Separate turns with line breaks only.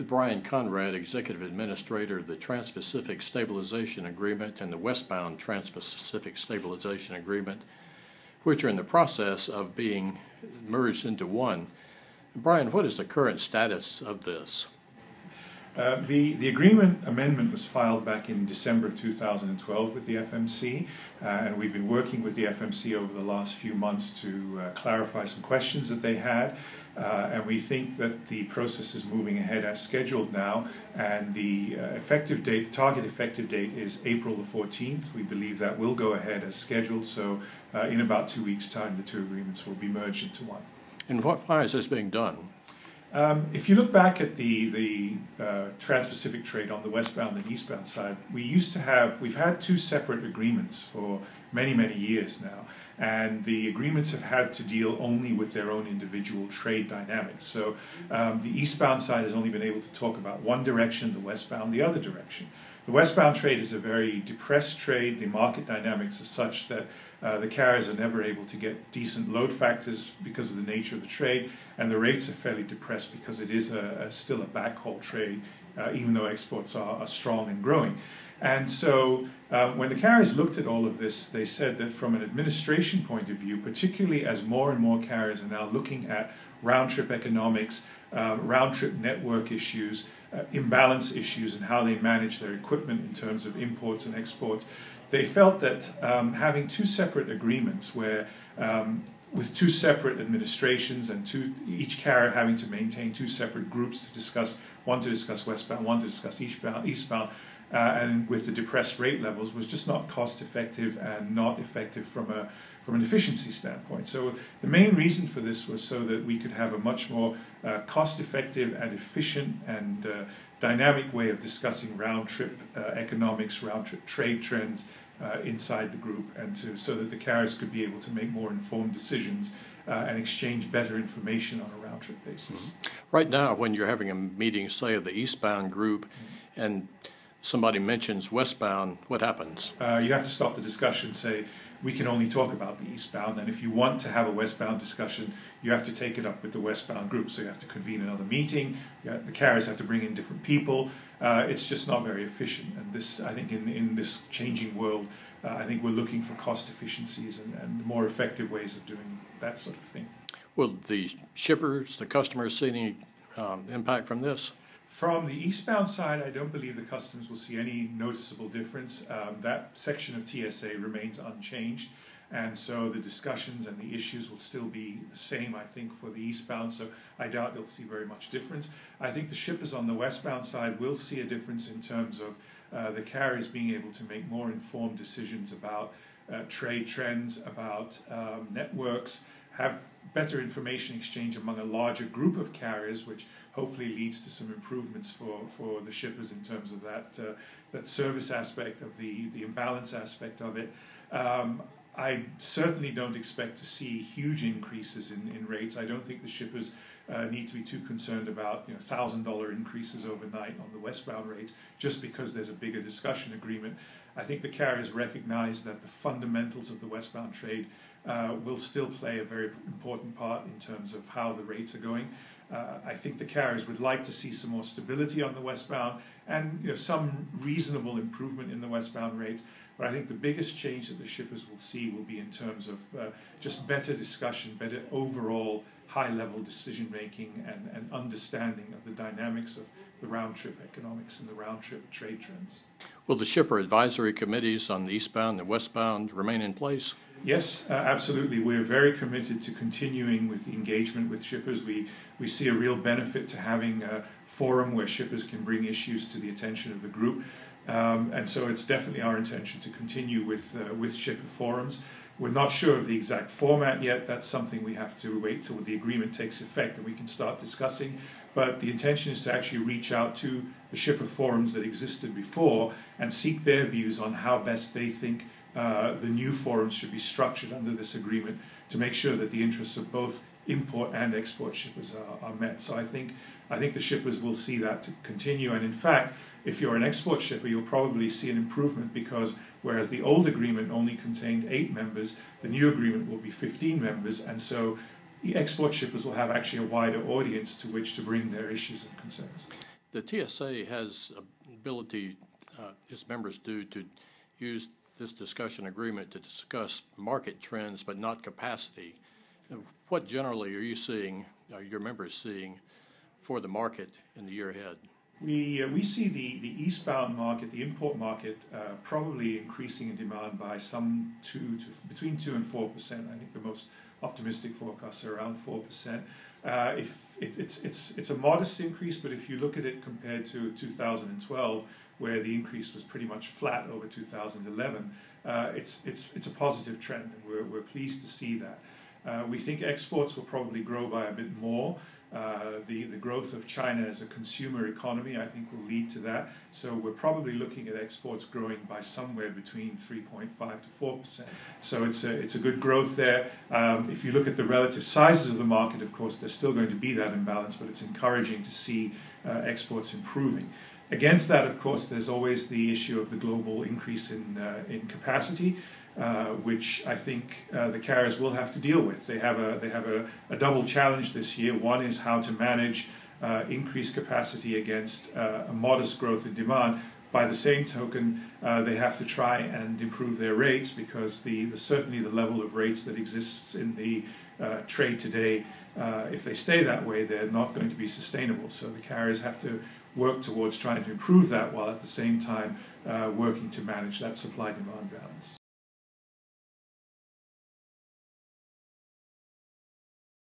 With Brian Conrad, Executive Administrator of the Transpacific Stabilization Agreement and the westbound Transpacific Stabilization Agreement, which are in the process of being merged into one. Brian, what is the current status of this?
The agreement amendment was filed back in December 2012 with the FMC, and we've been working with the FMC over the last few months to clarify some questions that they had, and we think that the process is moving ahead as scheduled now, and the effective date, the target effective date is April the 14th. We believe that will go ahead as scheduled, so in about 2 weeks' time the two agreements will be merged into one.
And why is this being done?
If you look back at the Transpacific Trade on the westbound and eastbound side, we've had two separate agreements for many, many years now, and the agreements have had to deal only with their own individual trade dynamics. So the eastbound side has only been able to talk about one direction, the westbound the other direction. The westbound trade is a very depressed trade. The market dynamics are such that the carriers are never able to get decent load factors because of the nature of the trade, and the rates are fairly depressed because it is still a backhaul trade, even though exports are strong and growing. And so when the carriers looked at all of this, they said that from an administration point of view, particularly as more and more carriers are now looking at round-trip economics, round-trip network issues, imbalance issues, and how they manage their equipment in terms of imports and exports, they felt that having two separate agreements where with two separate administrations and each carrier having to maintain two separate groups to discuss, one to discuss westbound, one to discuss eastbound, and with the depressed rate levels was just not cost effective and not effective from an efficiency standpoint. So the main reason for this was so that we could have a much more cost effective and efficient and dynamic way of discussing round-trip economics, round-trip trade trends inside the group, and so that the carriers could be able to make more informed decisions and exchange better information on a round-trip basis.
Mm-hmm. Right now, when you're having a meeting, say, of the eastbound group, and somebody mentions westbound, what happens?
You have to stop the discussion, say, we can only talk about the eastbound, and if you want to have a westbound discussion, you have to take it up with the westbound group. So you have to convene another meeting, the carriers have to bring in different people. It's just not very efficient, and this, I think, in this changing world, I think we're looking for cost efficiencies and more effective ways of doing that sort of thing.
Will the shippers, the customers, see any impact from this?
From the eastbound side, I don't believe the customers will see any noticeable difference. That section of TSA remains unchanged, and so the discussions and the issues will still be the same, I think, for the eastbound, so I doubt they'll see very much difference. I think the shippers on the westbound side will see a difference in terms of the carriers being able to make more informed decisions about trade trends, about networks, have better information exchange among a larger group of carriers, which hopefully leads to some improvements for the shippers in terms of that service aspect of the imbalance aspect of it. I certainly don't expect to see huge increases in rates. I don't think the shippers need to be too concerned about $1,000 increases overnight on the westbound rates just because there's a bigger discussion agreement. I think the carriers recognize that the fundamentals of the westbound trade will still play a very important part in terms of how the rates are going. I think the carriers would like to see some more stability on the westbound and some reasonable improvement in the westbound rates. But I think the biggest change that the shippers will see will be in terms of just better discussion, better overall high-level decision-making and understanding of the dynamics of the round-trip economics and the round-trip trade trends.
Will the shipper advisory committees on the eastbound and westbound remain in place?
Yes, absolutely. We're very committed to continuing with the engagement with shippers. We see a real benefit to having a forum where shippers can bring issues to the attention of the group. And so it's definitely our intention to continue with shipper forums. We're not sure of the exact format yet. That's something we have to wait till the agreement takes effect and we can start discussing. But the intention is to actually reach out to the shipper forums that existed before and seek their views on how best they think the new forums should be structured under this agreement to make sure that the interests of both import and export shippers are met. So I think the shippers will see that to continue, and in fact, if you're an export shipper, you'll probably see an improvement because whereas the old agreement only contained 8 members, the new agreement will be 15 members, and so the export shippers will have actually a wider audience to which to bring their issues and concerns.
The TSA has ability, its members do, to use this discussion agreement to discuss market trends, but not capacity. What generally are you seeing, are your members seeing, for the market in the year ahead?
We see the eastbound market, the import market, probably increasing in demand by between 2 and 4%. I think the most optimistic forecasts are around 4%. It's a modest increase, but if you look at it compared to 2012, where the increase was pretty much flat over 2011, it's a positive trend, and we're pleased to see that. We think exports will probably grow by a bit more. The growth of China as a consumer economy, I think, will lead to that. So we're probably looking at exports growing by somewhere between 3.5 to 4%. So it's a good growth there. If you look at the relative sizes of the market, of course, there's still going to be that imbalance, but it's encouraging to see exports improving. Against that, of course, there's always the issue of the global increase in capacity, which I think the carriers will have to deal with. They have a double challenge this year. One is how to manage increased capacity against a modest growth in demand. By the same token, they have to try and improve their rates, because certainly the level of rates that exists in the trade today, if they stay that way, they're not going to be sustainable. So the carriers have to work towards trying to improve that, while at the same time working to manage that supply-demand balance.